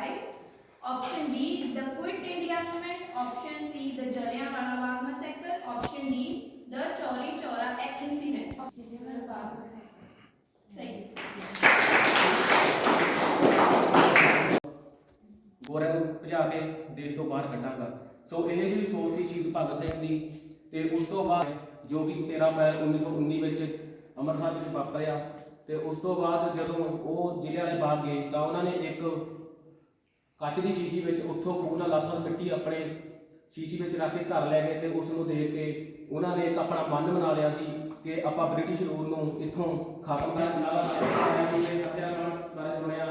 Option be the quit India movement, option see the Jallianwala Bagh massacre, option D the Chauri Chaura incident. सही। ਗੋਰਿਆਂ ਨੂੰ ਭਜਾ ਕੇ ਦੇਸ਼ ਤੋਂ ਬਾਹਰ ਕੱਢਾਂਗਾ। ਸੋ ਇਹ ਜਿਹੜੀ ਸੋਚ ਸੀ ਸ਼ਹੀਦ ਭਗਤ ਸਿੰਘ ਦੀ, ਤੇ ਉਸ ਤੋਂ ਬਾਅਦ ਜੋ ਕਿ 13 ਅਪ੍ਰੈਲ 1919 ਵਿੱਚ ਅੰਮ੍ਰਿਤਸਰ ਵਿੱਚ ਵਾਪਰਿਆ, ਤੇ ਉਸ ਤੋਂ ਬਾਅਦ ਜਦੋਂ ਉਹ ਜ਼ਿਲ੍ਹਿਆਂਵਾਲੇ ਬਾਗ ਗਏ ਤਾਂ ਉਹਨਾਂ ਨੇ ਇੱਕ ਕੱਚ ਦੀ ਸ਼ੀਸ਼ੀ ਵਿੱਚ ਉੱਥੋਂ ਖੂਨ ਨਾਲ ਲੱਥਪੱਥ ਮਿੱਟੀ ਆਪਣੇ ਸ਼ੀਸ਼ੀ ਵਿੱਚ ਰੱਖ ਕੇ ਘਰ ਲੈ ਗਏ, ਤੇ ਉਸ ਨੂੰ ਦੇਖ ਕੇ ਉਹਨਾਂ ਨੇ ਇੱਕ ਆਪਣਾ ਮਨ ਬਣਾ ਲਿਆ ਸੀ ਕਿ ਆਪਾਂ ਬ੍ਰਿਟਿਸ਼ ਰੂਲ ਨੂੰ ਇੱਥੋਂ ਖਤਮ ਕਰਨ ਨਾਲ ਸੱਤਿਆਗ੍ਰਹਿ ਬਾਰੇ ਸੁਣਿਆ,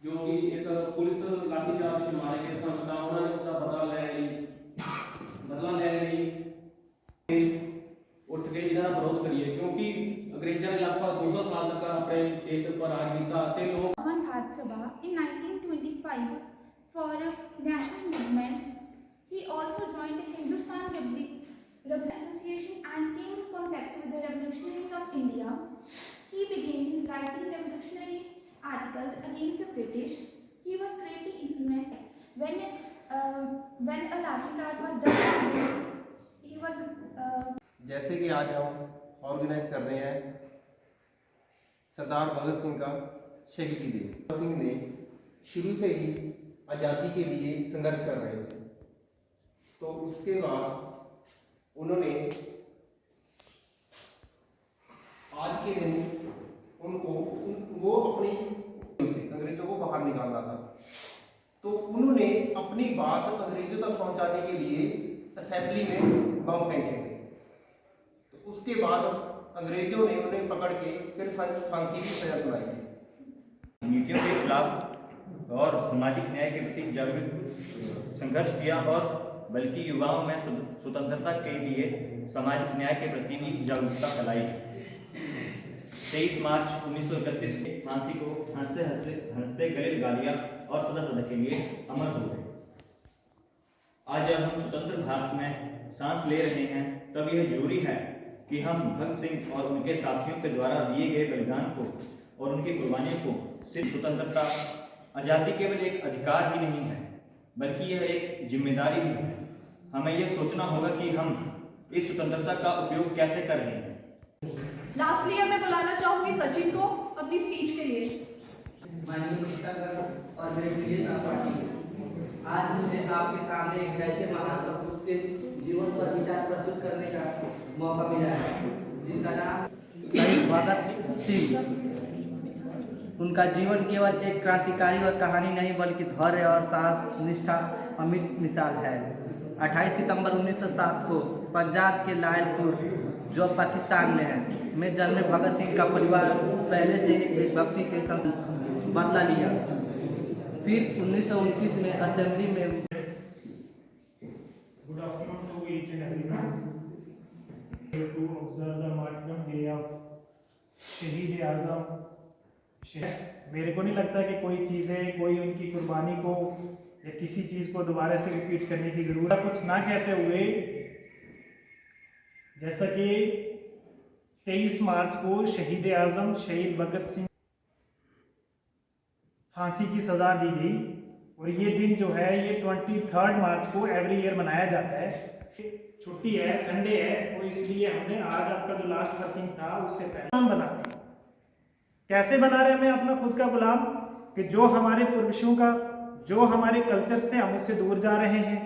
ਜੋ ਕਿ ਇੱਕ ਪੁਲਿਸ ਲਾਠੀਚਾਰਜ ਵਿੱਚ ਮਾਰੇ ਗਏ ਸਨ। ਤਾਂ ਉਹਨਾਂ ਨੇ ਉਸਦਾ ਬਦਲਾ ਲੈਣ ਲਈ ਉੱਠ ਕੇ ਇਹਨਾਂ ਦਾ ਵਿਰੋਧ ਕਰੀਏ, ਕਿਉਂਕਿ ਅੰਗਰੇਜ਼ਾਂ ਨੇ ਲਗਭਗ 200 ਸਾਲ ਤੱਕ ਆਪਣੇ ਦੇਸ਼ ਉੱਪਰ ਰਾਜ ਕੀਤਾ ਤੇ ਲੋਕ Bharat Sabha in 1925 for national movements. He also joined the Hindustan Rebel Association and came in contact with the revolutionaries of India. He began writing revolutionary articles against the British. He was greatly influenced when a lathi charge was done. He was जैसे कि आज हम organise कर रहे हैं सरदार भगत सिंह का शहीदी दिवस। भगत सिंह ने शुरू से ही आज़ादी के लिए संघर्ष कर रहे थे, तो उसके बाद उन्होंने आज के दिन वो अपनी अंग्रेजों को बाहर निकालना था, तो उन्होंने अपनी बात अंग्रेजों तक पहुंचाने के लिए असेंबली में बम फेंके थे। तो उसके बाद अंग्रेजों ने उन्हें पकड़ के फिर फांसी की सजा सुनाई। नीतियों के खिलाफ और सामाजिक न्याय के प्रति जागरूक संघर्ष किया, और बल्कि युवाओं में स्वतंत्रता के लिए सामाजिक न्याय के प्रति भी जागरूकता फैलाई। 23 मार्च 1931 के फांसी को हंसते गले लगा लिया और सदा सदा के लिए अमर हो गए। आज जब हम स्वतंत्र भारत में सांस ले रहे हैं, तब यह जरूरी है कि हम भगत सिंह और उनके साथियों के द्वारा दिए गए बलिदान को और उनकी कुर्बानियों को सिर्फ स्वतंत्रता आज़ादी केवल एक अधिकार ही नहीं है, बल्कि यह एक जिम्मेदारी भी है। हमें यह सोचना होगा कि हम इस स्वतंत्रता का उपयोग कैसे कर रहे हैं। लास्टली मैं बुलाना चाहूंगी सचिन को अपनी स्पीच के लिए। माननीय शिक्षक और मेरे प्रिय सहपाठी, आज मुझे आपके सामने एक ऐसे महान सपूत के जीवन पर विचार प्रस्तुत करने का मौका मिला है, जिनका नाम शहीद भगत सिंह। उनका जीवन केवल एक क्रांतिकारी और कहानी नहीं, बल्कि धैर्य और साहस निष्ठा अमिट मिसाल है। 28 सितंबर 1907 को पंजाब के लायलपुर, जो पाकिस्तान में है, में जन्मे भगत सिंह का परिवार पहले से ही देशभक्ति के संग बदला लिया। फिर 1929 में असेंबली में Good afternoon to each and everyone. To observe the martyrdom day of शहीद आज़म। मेरे को नहीं लगता कि कोई चीज़ें, कोई उनकी कुर्बानी को या किसी चीज़ को दोबारा से रिपीट करने की ज़रूरत कुछ ना कहते हुए, जैसा कि 23 मार्च को शहीद आज़म शहीद भगत सिंह फांसी की सज़ा दी गई, और ये दिन जो है ये 23 मार्च को एवरी ईयर मनाया जाता है। छुट्टी है, संडे है, तो इसलिए हमने आज आपका जो लास्ट वर्किंग था उससे पहले हम बनाते हैं। कैसे बना रहे हैं हमें अपना खुद का गुलाम, कि जो हमारे पुरुषों का, जो हमारे कल्चर्स थे, हम उससे दूर जा रहे हैं।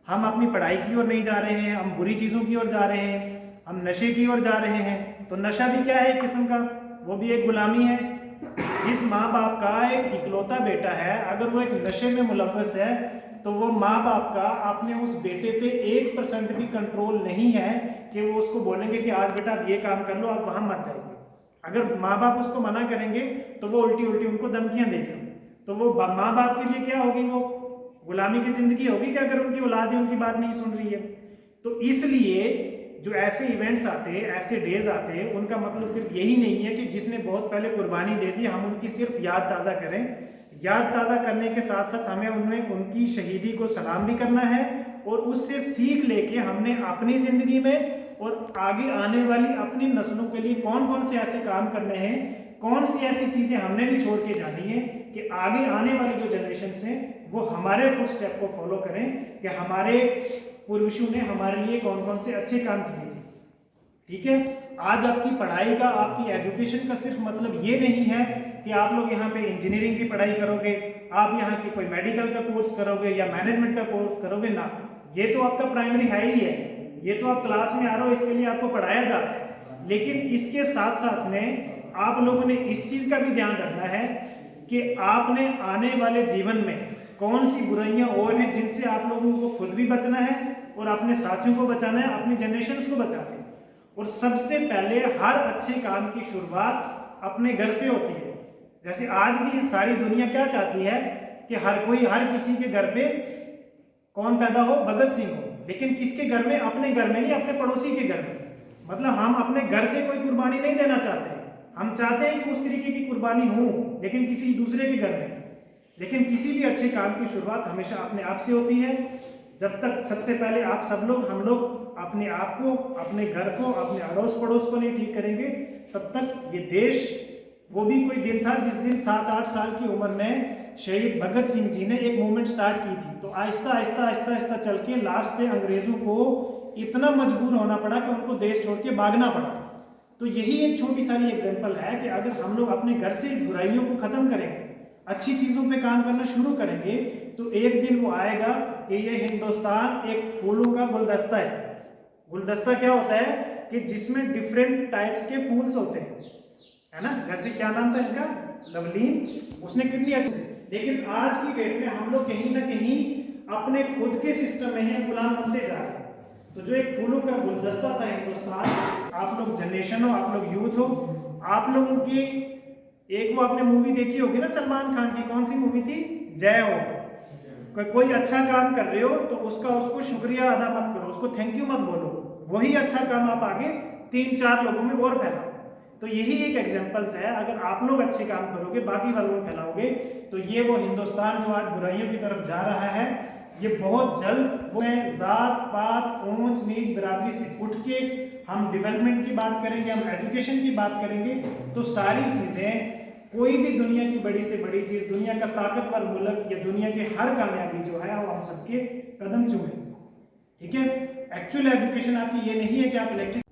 हम अपनी पढ़ाई की ओर नहीं जा रहे हैं, हम बुरी चीज़ों की ओर जा रहे हैं, हम नशे की ओर जा रहे हैं। तो नशा भी क्या है एक किस्म का, वो भी एक गुलामी है। जिस माँ बाप का एक इकलौता बेटा है, अगर वो एक नशे में मुलव्वस है, तो वो माँ बाप का अपने उस बेटे पे 1% भी कंट्रोल नहीं है कि वो उसको बोलेंगे कि आज बेटा ये काम कर लो, आप वहाँ मत जाइए। अगर माँ बाप उसको मना करेंगे तो वो उल्टी उनको धमकियाँ देगा। तो वो माँ बाप के लिए क्या होगी, वो गुलामी की ज़िंदगी होगी कि अगर उनकी औलाद उनकी बात नहीं सुन रही है। तो इसलिए जो ऐसे इवेंट्स आते, ऐसे डेज आते, उनका मतलब सिर्फ यही नहीं है कि जिसने बहुत पहले कुर्बानी दे दी हम उनकी सिर्फ याद ताज़ा करें। याद ताज़ा करने के साथ साथ हमें उनकी शहीदी को सलाम भी करना है, और उससे सीख लेके हमने अपनी ज़िंदगी में और आगे आने वाली अपनी नस्लों के लिए कौन कौन से ऐसे काम करने हैं, कौन सी ऐसी चीज़ें हमने भी छोड़ के जानी है कि आगे आने वाली जो जनरेशन हैं वो हमारे फुट स्टेप को फॉलो करें कि हमारे पूर्वजों ने हमारे लिए कौन कौन से अच्छे काम किए थे। ठीक है, आज आपकी पढ़ाई का, आपकी एजुकेशन का सिर्फ मतलब ये नहीं है कि आप लोग यहाँ पे इंजीनियरिंग की पढ़ाई करोगे, आप यहाँ की कोई मेडिकल का कोर्स करोगे या मैनेजमेंट का कोर्स करोगे ना। ये तो आपका प्राइमरी है ही है, ये तो आप क्लास में आ रहे हो, इसके लिए आपको पढ़ाया जा रहा है। लेकिन इसके साथ साथ में आप लोगों ने इस चीज़ का भी ध्यान रखना है कि आपने आने वाले जीवन में कौन सी बुराइयां और हैं जिनसे आप लोगों को खुद भी बचना है और अपने साथियों को बचाना है, अपनी जनरेशन को बचाना है। और सबसे पहले हर अच्छे काम की शुरुआत अपने घर से होती है। जैसे आज भी सारी दुनिया क्या चाहती है कि हर किसी के घर पे कौन पैदा हो, भगत सिंह हो, लेकिन किसके घर में? अपने घर में नहीं, अपने पड़ोसी के घर में। मतलब हम अपने घर से कोई कुर्बानी नहीं देना चाहते, हम चाहते हैं कि उस तरीके की कुर्बानी हो लेकिन किसी दूसरे के घर में। लेकिन किसी भी अच्छे काम की शुरुआत हमेशा अपने आप से होती है। जब तक सबसे पहले आप सब लोग, हम लोग अपने आप को, अपने घर को, अपने अड़ोस पड़ोस को नहीं ठीक करेंगे, तब तक ये देश, वो भी कोई दिन था जिस दिन 7-8 साल की उम्र में शहीद भगत सिंह जी ने एक मूवमेंट स्टार्ट की थी। तो आहिस्ता आहिस्ता आहिस्ता आहिस्ता चल के लास्ट पे अंग्रेजों को इतना मजबूर होना पड़ा कि उनको देश छोड़ के भागना पड़ा। तो यही एक छोटी सारी एग्जांपल है कि अगर हम लोग अपने घर से बुराइयों को खत्म करेंगे, अच्छी चीजों पे काम करना शुरू करेंगे, तो एक दिन वो आएगा कि ये हिंदुस्तान एक फूलों का गुलदस्ता है। गुलदस्ता क्या होता है कि जिसमें डिफरेंट टाइप्स के फूल्स होते हैं, है ना। जैसे क्या नाम था इनका, लवलीन, उसने कितनी अच्छी। लेकिन आज की डेट में हम लोग कहीं ना कहीं अपने खुद के सिस्टम में ही गुलाम बनते जा रहे हैं। तो जो एक फूलों का गुलदस्ता था हिंदुस्तान, आप लोग जनरेशन हो, आप लोग यूथ हो, आप लोगों की एक, वो आपने मूवी देखी होगी ना सलमान खान की, कौन सी मूवी थी, जय हो। कोई अच्छा काम कर रहे हो तो उसको शुक्रिया अदा मत करो, उसको थैंक यू मत बोलो, वही अच्छा काम आप आगे 3-4 लोगों में और फैलाओ। तो यही एक एग्जांपल्स है, अगर आप लोग अच्छे काम करोगे, बाकी वालों को फैलाओगे, तो ये वो हिंदुस्तान जो आज बुराइयों की तरफ जा रहा है, ये बहुत जल्द वो जात पात ऊंच नीच बिरादरी से उठ के हम डेवलपमेंट की बात करेंगे, हम एजुकेशन की बात करेंगे, तो सारी चीजें, कोई भी दुनिया की बड़ी से बड़ी चीज, दुनिया का ताकतवर मुल्क या दुनिया की हर कामयाबी जो है वो हम सबके कदम चूमे। ठीक है, एक्चुअल एजुकेशन आपकी ये नहीं है कि आप इलेक्ट्रिक